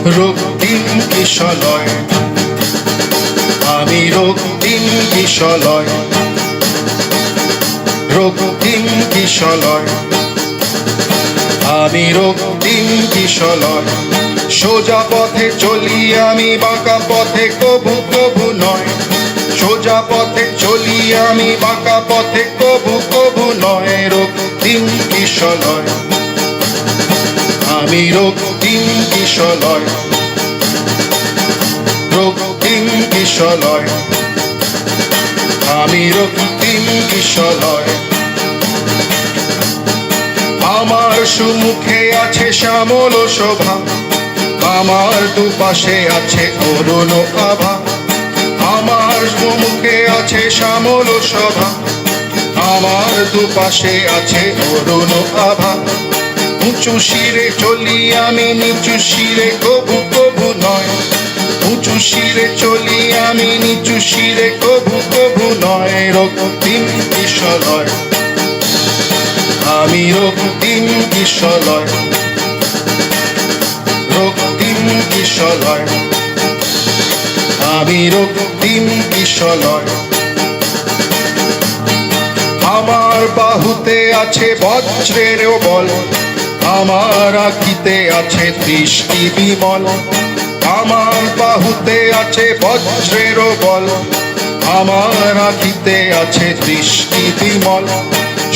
রক্তিম কিশলয়, আমি রক্তিম কিশলয়, রক্তিম কিশলয়, আমি রক্তিম কিশলয়। সোজা পথে চলি আমি, বাঁকা পথে কবু কবু নয়। সোজা পথে চলি আমি, বাঁকা পথে কবু কবু নয়। রক্তিম কিশলয়, আমি রক্তিম কিশলয়, রক্তিম কিশলয়, আমি রক্তিম কিশলয়। আমার সুমুখে আছে শ্যামল শোভা, আমার দুপাশে আছে অরুণ আভা। আমার সুমুখে আছে শ্যামল শোভা, আমার দুপাশে আছে অরুণ আভা। উঁচু শিরে চলি আমি, নিচু শিরে কবু কবু নয়। উঁচু শিরে চলি আমি, নিচু শিরে কবু কবু নয়। রক্তিম কিশলয়, আমি রক্তিম কিশলয়, রক্তিম কিশলয়, আমি রক্তিম কিশলয়। আমার বাহুতে আছে বজ্রের বল, আমার আঁখিতে আছে দৃষ্টি বিমল। আমার বাহুতে আছে বজ্রের বল, আমার আঁখিতে আছে দৃষ্টি বিমল।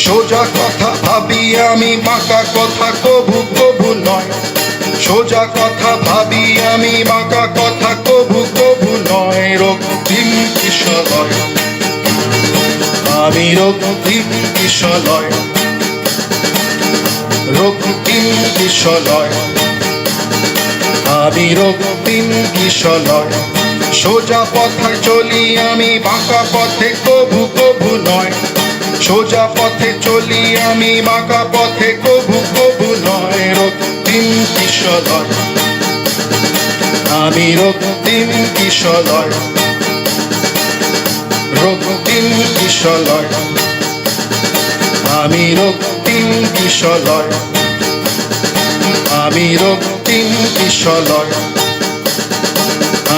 সোজা কথা ভাবি আমি, বাঁকা কথা কবু কবু নয়। সোজা কথা ভাবি আমি, বাঁকা কথা কবু কবু নয়। রক্তিম কিশলয়, আমি রক্তিম কিশলয়, রক্তিম কিশলয়, আমি রক্তিম কিশলয়। সোজা পথে চলি আমি, বাঁকা পথে কবু কবু নয়। সোজা পথে চলি আমি, বাঁকা পথে কবু কবু নয়। রক্তিম কিশলয়, আমি রক্তিম কিশলয়, রক্তিম কিশলয়, আমি রক্তিম কিশলয়, আমি রক্তিম কিশলয়,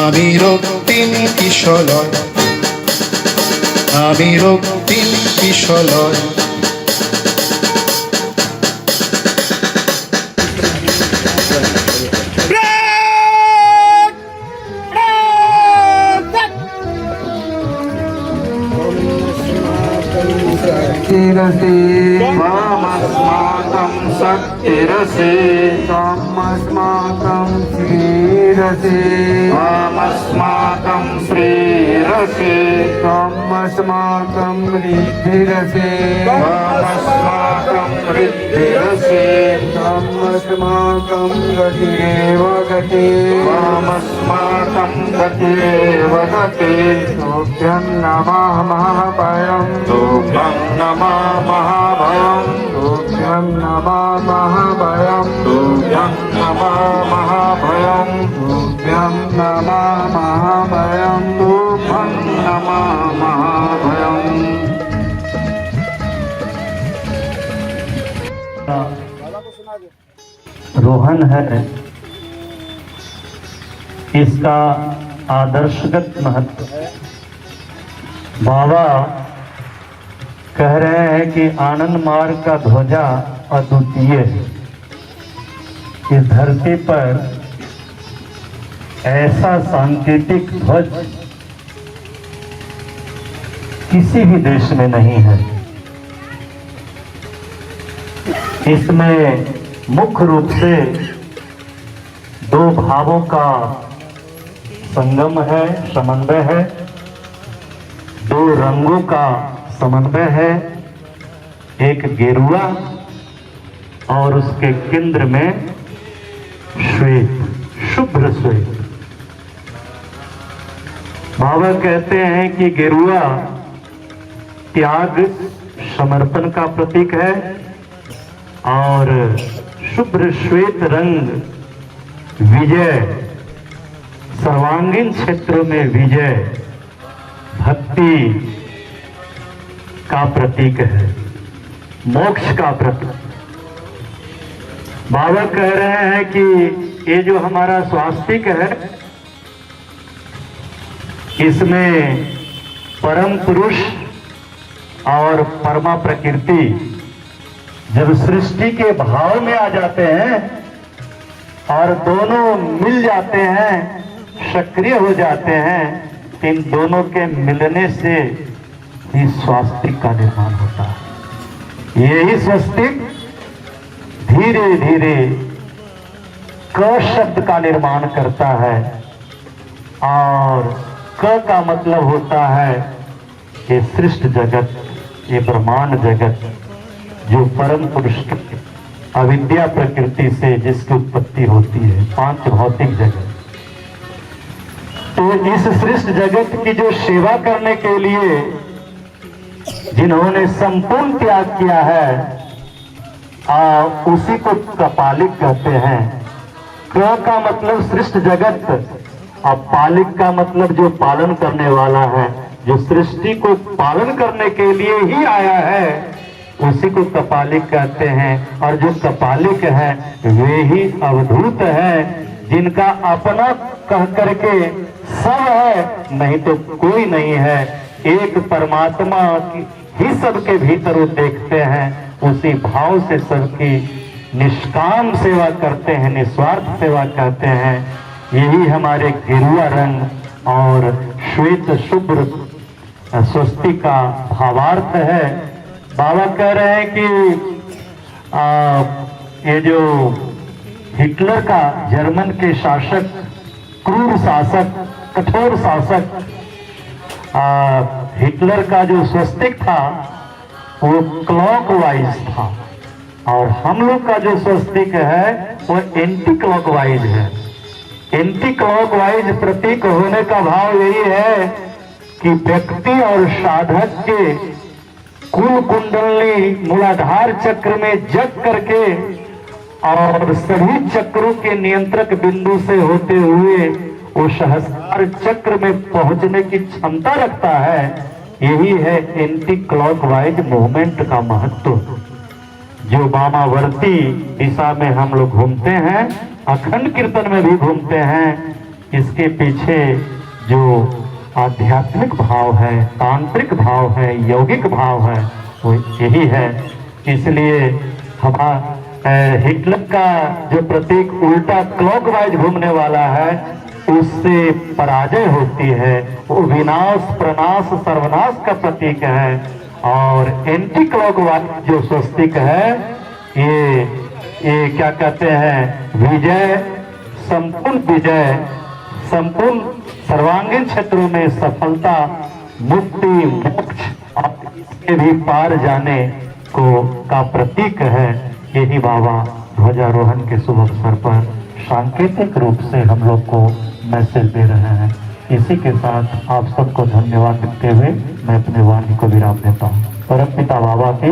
আমি রক্তিম কিশলয়, আমি রক্তিম কিশলয়। त्वमस्माकं शक्तिरसि त्वमस्माकं श्रीरसि त्वमस्माकं श्रीरसि त्वमस्माकं रिद्धिरसि त्वमस्माकं रिद्धिरसि त्वमस्माकं गतिरेव गति त्वमस्माकं गतिरेव गति तुभ्यं नमः महाभयं तुभ्यं नमः महाभयं तुभ्यं नमः महाभयं तुभ्यं नमः महाभयं तुभ्यं नमः महाभयं तुभ्यं नमः महाभयं। रोहन है, इसका आदर्शगत महत्व है। बाबा कह रहे हैं कि आनंद मार्ग का ध्वजा अद्वितीय है। इस धरती पर ऐसा सांकेतिक ध्वज किसी भी देश में नहीं है। इसमें मुख्य रूप से दो भावों का संगम है, समन्वय है, दो रंगों का समन्वय है, एक गेरुआ और उसके केंद्र में श्वेत, शुभ्र श्वेत। बाबा कहते हैं कि गेरुआ त्याग समर्पण का प्रतीक है और शुभ्र श्वेत रंग विजय, सर्वांगीण क्षेत्रों में विजय, भक्ति का प्रतीक है, मोक्ष का प्रतीक। बाबा कह रहे हैं कि ये जो हमारा स्वास्तिक है, इसमें परम पुरुष और परमा प्रकृति जब सृष्टि के भाव में आ जाते हैं और दोनों मिल जाते हैं, सक्रिय हो जाते हैं, इन दोनों के मिलने से ही स्वास्तिक का निर्माण होता है। यही स्वास्तिक धीरे धीरे क शब्द का निर्माण करता है और क का मतलब होता है ये सृष्ट जगत, ये ब्रह्मांड जगत जो परम पुरुष की अविद्या प्रकृति से जिसकी उत्पत्ति होती है, पांच भौतिक जगत। तो इस सृष्ट जगत की जो सेवा करने के लिए जिन्होंने संपूर्ण त्याग किया है, उसी को कपालिक कहते हैं। क का मतलब सृष्ट जगत और पालिक का मतलब जो पालन करने वाला है, जो सृष्टि को पालन करने के लिए ही आया है, उसी को कपालिक कहते हैं। और जो कपालिक है वे ही अवधूत है, जिनका अपना कह करके सब है, नहीं तो कोई नहीं है। एक परमात्मा ही सबके भीतर वो देखते हैं, उसी भाव से सबकी निष्काम सेवा करते हैं, निस्वार्थ सेवा करते हैं। यही हमारे गेरुआ रंग और श्वेत शुभ्र स्वस्ति का भावार्थ है। बाबा कह रहे हैं कि ये जो हिटलर का, जर्मन के शासक, क्रूर शासक, कठोर शासक, हिटलर का जो स्वस्तिक था वो क्लॉकवाइज था, और हम लोग का जो स्वस्तिक है वो एंटी क्लॉकवाइज है। एंटी क्लॉकवाइज प्रतीक होने का भाव यही है कि व्यक्ति और साधक के कुल कुंडली मूलाधार चक्र में जग करके और सभी चक्रों के नियंत्रक बिंदु से होते हुए वो सहस्रार चक्र में पहुंचने की क्षमता रखता है। यही है एंटी क्लॉकवाइज मूवमेंट का महत्व। जो वामावर्ती दिशा में हम लोग घूमते हैं, अखंड कीर्तन में भी घूमते हैं, इसके पीछे जो आध्यात्मिक भाव है, तांत्रिक भाव है, यौगिक भाव है, वो यही है। इसलिए हिटलर का जो प्रतीक उल्टा क्लॉकवाइज घूमने वाला है, उससे पराजय होती है। वो विनाश, प्रनाश, सर्वनाश का प्रतीक है। और एंटी क्लॉकवाइज जो स्वस्तिक है, ये क्या कहते हैं, विजय, संपूर्ण विजय, संपूर्ण सर्वांगीण क्षेत्रों में सफलता, मुक्ति, मोक्ष और इसके भी पार जाने को का प्रतीक है। यही बाबा ध्वजारोहण के शुभ अवसर पर सांकेतिक रूप से हम लोग को मैसेज दे रहे हैं। इसी के साथ आप सबको धन्यवाद देते हुए मैं अपने वाणी को विराम देता हूँ। परम पिता बाबा की